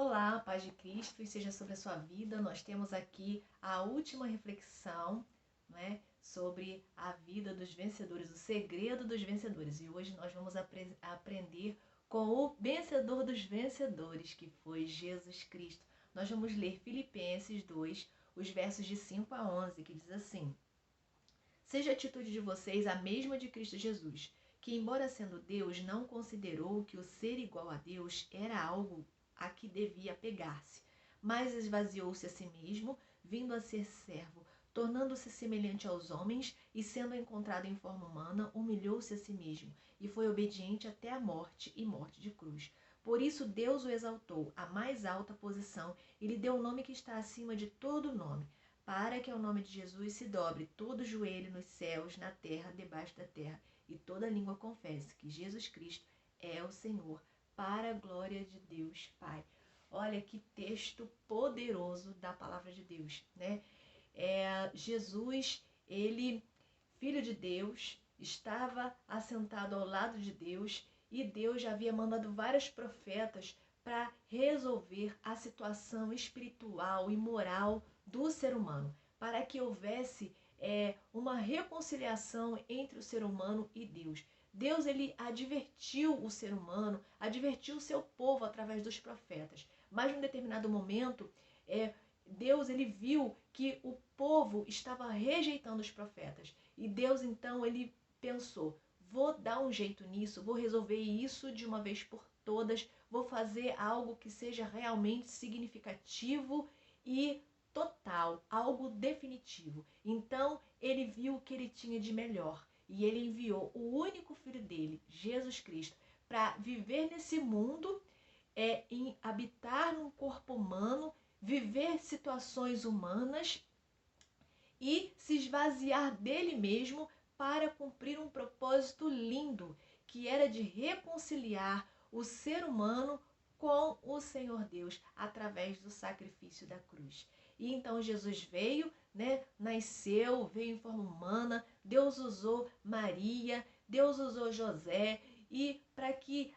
Olá, paz de Cristo e seja sobre a sua vida. Nós temos aqui a última reflexão, né, sobre a vida dos vencedores, o segredo dos vencedores. E hoje nós vamos aprender com o vencedor dos vencedores, que foi Jesus Cristo. Nós vamos ler Filipenses 2, os versos de 5 a 11, que diz assim: Seja a atitude de vocês a mesma de Cristo Jesus, que, embora sendo Deus, não considerou que o ser igual a Deus era algo a que devia apegar-se, mas esvaziou-se a si mesmo, vindo a ser servo, tornando-se semelhante aos homens e, sendo encontrado em forma humana, humilhou-se a si mesmo e foi obediente até a morte e morte de cruz. Por isso Deus o exaltou à mais alta posição e lhe deu o nome que está acima de todo nome, para que ao nome de Jesus se dobre todo joelho nos céus, na terra, debaixo da terra, e toda língua confesse que Jesus Cristo é o Senhor, para a glória de Deus Pai. Olha que texto poderoso da palavra de Deus, né? Jesus, ele, filho de Deus, estava assentado ao lado de Deus e Deus já havia mandado vários profetas para resolver a situação espiritual e moral do ser humano, para que houvesse uma reconciliação entre o ser humano e Deus. Deus, ele advertiu o ser humano, advertiu o seu povo através dos profetas. Mas num determinado momento, Deus, ele viu que o povo estava rejeitando os profetas. E Deus, então, ele pensou: vou dar um jeito nisso, vou resolver isso de uma vez por todas, vou fazer algo que seja realmente significativo e total, algo definitivo. Então, ele viu o que ele tinha de melhor e ele enviou o único filho dele, Jesus Cristo, para viver nesse mundo, em habitar num corpo humano, viver situações humanas e se esvaziar dele mesmo para cumprir um propósito lindo, que era de reconciliar o ser humano com o Senhor Deus através do sacrifício da cruz. E então Jesus veio, né, nasceu, veio em forma humana, Deus usou Maria, Deus usou José, e para que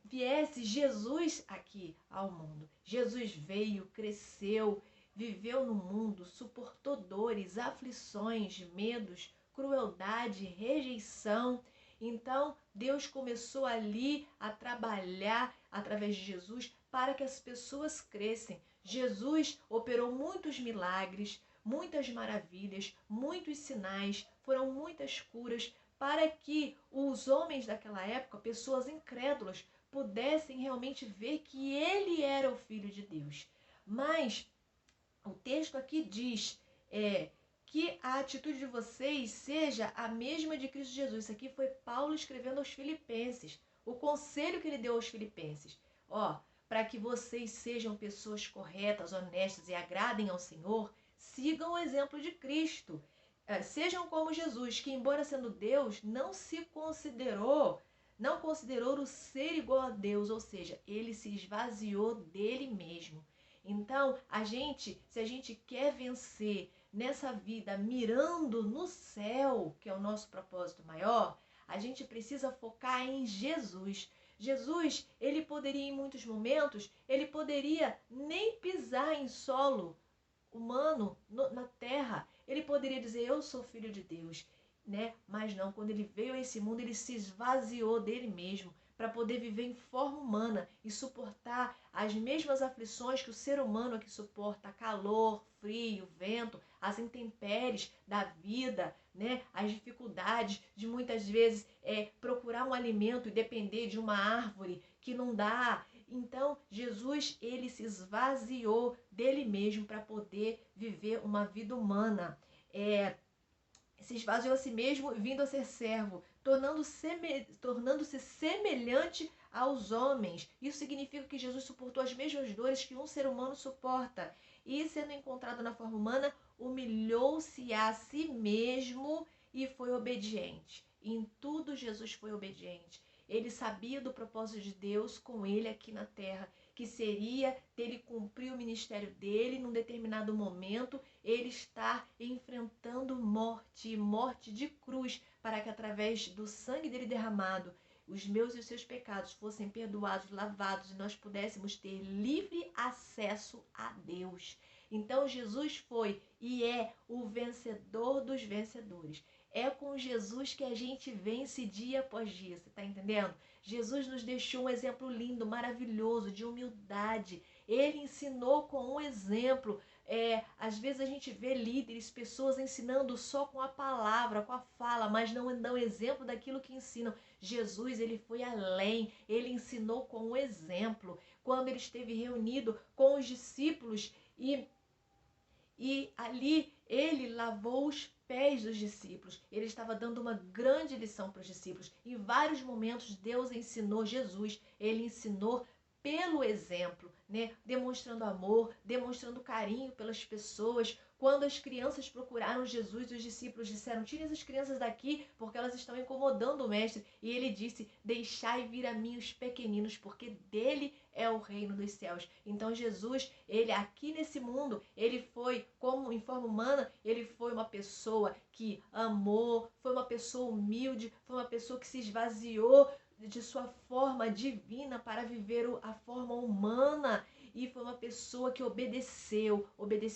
viesse Jesus aqui ao mundo. Jesus veio, cresceu, viveu no mundo, suportou dores, aflições, medos, crueldade, rejeição. Então, Deus começou ali a trabalhar através de Jesus para que as pessoas crescem. Jesus operou muitos milagres, muitas maravilhas, muitos sinais, foram muitas curas para que os homens daquela época, pessoas incrédulas, pudessem realmente ver que ele era o Filho de Deus. Mas o texto aqui diz que a atitude de vocês seja a mesma de Cristo Jesus. Isso aqui foi Paulo escrevendo aos Filipenses. O conselho que ele deu aos Filipenses. Para que vocês sejam pessoas corretas, honestas e agradem ao Senhor, sigam o exemplo de Cristo. Sejam como Jesus, que embora sendo Deus, não considerou o ser igual a Deus, ou seja, ele se esvaziou dele mesmo. Então, se a gente quer vencer nessa vida mirando no céu, que é o nosso propósito maior, a gente precisa focar em Jesus. Jesus, ele poderia em muitos momentos, ele poderia nem pisar em solo humano na terra. Ele poderia dizer: eu sou filho de Deus, né? Mas não, quando ele veio a esse mundo, ele se esvaziou dele mesmo para poder viver em forma humana e suportar as mesmas aflições que o ser humano aqui suporta: calor, frio, vento, as intempéries da vida, né? As dificuldades de muitas vezes procurar um alimento e depender de uma árvore que não dá. Então, Jesus, ele se esvaziou dele mesmo para poder viver uma vida humana. Se esvaziou a si mesmo, vindo a ser servo, tornando-se semelhante aos homens. Isso significa que Jesus suportou as mesmas dores que um ser humano suporta. E, sendo encontrado na forma humana, humilhou-se a si mesmo e foi obediente. Em tudo, Jesus foi obediente. Ele sabia do propósito de Deus com ele aqui na terra, que seria dele cumprir o ministério dele num determinado momento, ele estar enfrentando morte de cruz, para que através do sangue dele derramado, os meus e os seus pecados fossem perdoados, lavados, e nós pudéssemos ter livre acesso a Deus. Então Jesus foi e é o vencedor dos vencedores. É com Jesus que a gente vence dia após dia, você está entendendo? Jesus nos deixou um exemplo lindo, maravilhoso, de humildade. Ele ensinou com um exemplo. Às vezes a gente vê líderes, pessoas ensinando só com a palavra, com a fala, mas não dão exemplo daquilo que ensinam. Jesus, ele foi além, ele ensinou com o exemplo. Quando ele esteve reunido com os discípulos e ali ele lavou os pés dos discípulos. Ele estava dando uma grande lição para os discípulos. Em vários momentos Deus ensinou Jesus, ele ensinou pelo exemplo, né? Demonstrando amor, demonstrando carinho pelas pessoas. Quando as crianças procuraram Jesus, os discípulos disseram: tirem essas crianças daqui, porque elas estão incomodando o mestre. E ele disse: deixai vir a mim os pequeninos, porque dele é o reino dos céus. Então Jesus, ele aqui nesse mundo, ele foi, como em forma humana, ele foi uma pessoa que amou, foi uma pessoa humilde, foi uma pessoa que se esvaziou de sua forma divina para viver a forma humana, e foi uma pessoa que obedeceu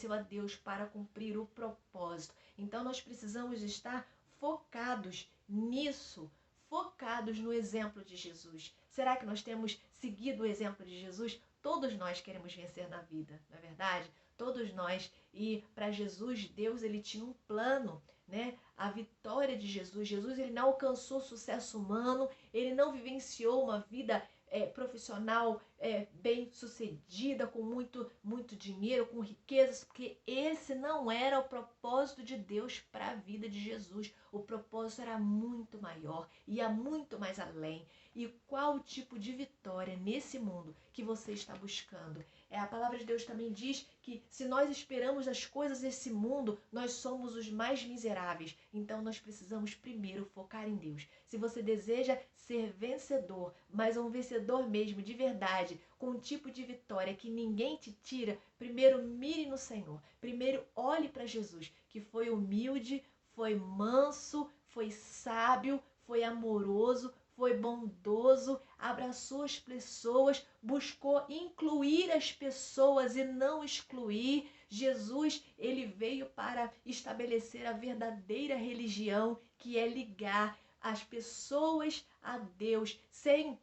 a Deus para cumprir o propósito. Então nós precisamos estar focados nisso, focados no exemplo de Jesus. Será que nós temos seguido o exemplo de Jesus? Todos nós queremos vencer na vida, não é verdade? Todos nós. E para Jesus, Deus, ele tinha um plano, né? A vitória de Jesus. Jesus, ele não alcançou sucesso humano, ele não vivenciou uma vida profissional bem sucedida, com muito dinheiro, com riquezas, porque esse não era o propósito de Deus para a vida de Jesus. O propósito era muito maior, ia muito mais além. E qual o tipo de vitória nesse mundo que você está buscando? A palavra de Deus também diz que se nós esperamos as coisas desse mundo, nós somos os mais miseráveis. Então nós precisamos primeiro focar em Deus. Se você deseja ser vencedor, mas um vencedor mesmo, de verdade, com um tipo de vitória que ninguém te tira, primeiro mire no Senhor. Primeiro olhe para Jesus, que foi humilde, foi manso, foi sábio, foi amoroso, foi bondoso, abraçou as pessoas, buscou incluir as pessoas e não excluir. Jesus, ele veio para estabelecer a verdadeira religião, que é ligar as pessoas a Deus, sem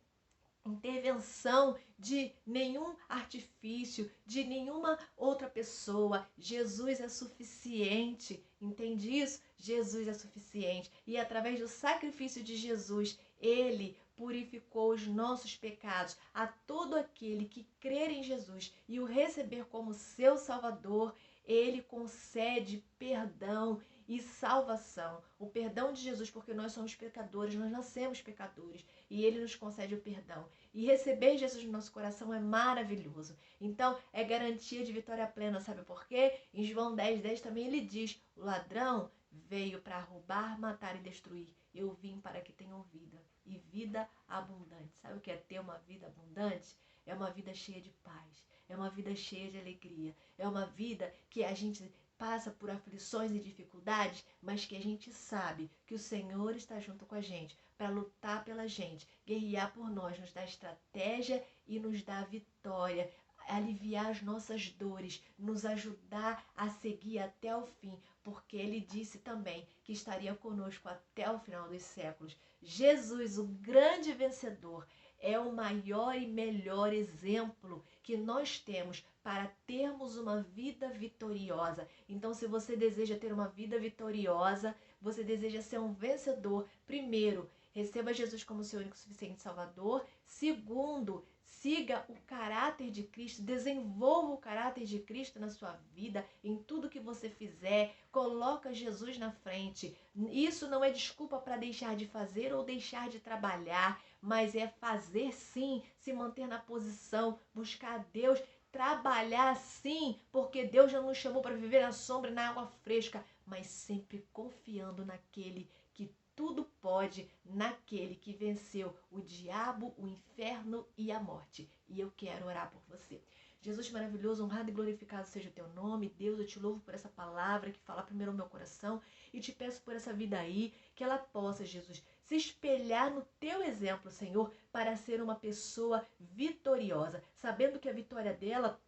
intervenção de nenhum artifício, de nenhuma outra pessoa. Jesus é suficiente, entende isso? Jesus é suficiente. E através do sacrifício de Jesus, ele purificou os nossos pecados. A todo aquele que crer em Jesus e o receber como seu Salvador, ele concede perdão e salvação. O perdão de Jesus, porque nós somos pecadores, nós nascemos pecadores, e ele nos concede o perdão. E receber Jesus no nosso coração é maravilhoso. Então, é garantia de vitória plena, sabe por quê? Em João 10:10 também ele diz: o ladrão veio para roubar, matar e destruir. Eu vim para que tenham vida, e vida abundante. Sabe o que é ter uma vida abundante? É uma vida cheia de paz, é uma vida cheia de alegria, é uma vida que a gente passa por aflições e dificuldades, mas que a gente sabe que o Senhor está junto com a gente para lutar pela gente, guerrear por nós, nos dar estratégia e nos dar vitória, aliviar as nossas dores, nos ajudar a seguir até o fim, porque ele disse também que estaria conosco até o final dos séculos. Jesus, o grande vencedor, é o maior e melhor exemplo que nós temos para termos uma vida vitoriosa. Então, se você deseja ter uma vida vitoriosa, você deseja ser um vencedor, primeiro, receba Jesus como seu único e suficiente Salvador. Segundo, siga o caráter de Cristo, desenvolva o caráter de Cristo na sua vida, em tudo que você fizer, coloca Jesus na frente. Isso não é desculpa para deixar de fazer ou deixar de trabalhar, mas é fazer sim, se manter na posição, buscar a Deus, trabalhar sim, porque Deus não nos chamou para viver na sombra e na água fresca, mas sempre confiando naquele que tudo pode, naquele que venceu o diabo, o inferno e a morte. E eu quero orar por você. Jesus maravilhoso, honrado e glorificado seja o teu nome. Deus, eu te louvo por essa palavra que fala primeiro ao meu coração e te peço por essa vida aí, que ela possa, Jesus, se espelhar no teu exemplo, Senhor, para ser uma pessoa vitoriosa, sabendo que a vitória dela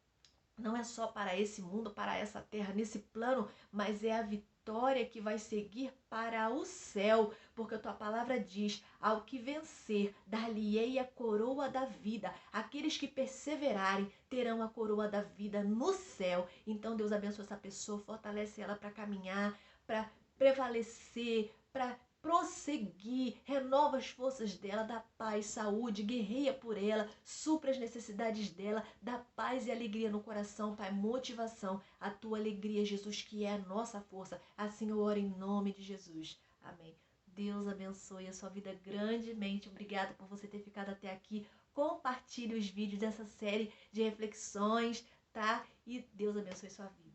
não é só para esse mundo, para essa terra, nesse plano, mas é a vitória que vai seguir para o céu, porque a tua palavra diz: ao que vencer, dar-lhe-ei a coroa da vida. Aqueles que perseverarem terão a coroa da vida no céu. Então, Deus abençoe essa pessoa, fortalece ela para caminhar, para prevalecer, para prosseguir, renova as forças dela, dá paz, saúde, guerreia por ela, supra as necessidades dela, dá paz e alegria no coração, Pai, motivação, a tua alegria, Jesus, que é a nossa força. Assim eu oro em nome de Jesus. Amém. Deus abençoe a sua vida grandemente. Obrigada por você ter ficado até aqui. Compartilhe os vídeos dessa série de reflexões, tá? E Deus abençoe sua vida.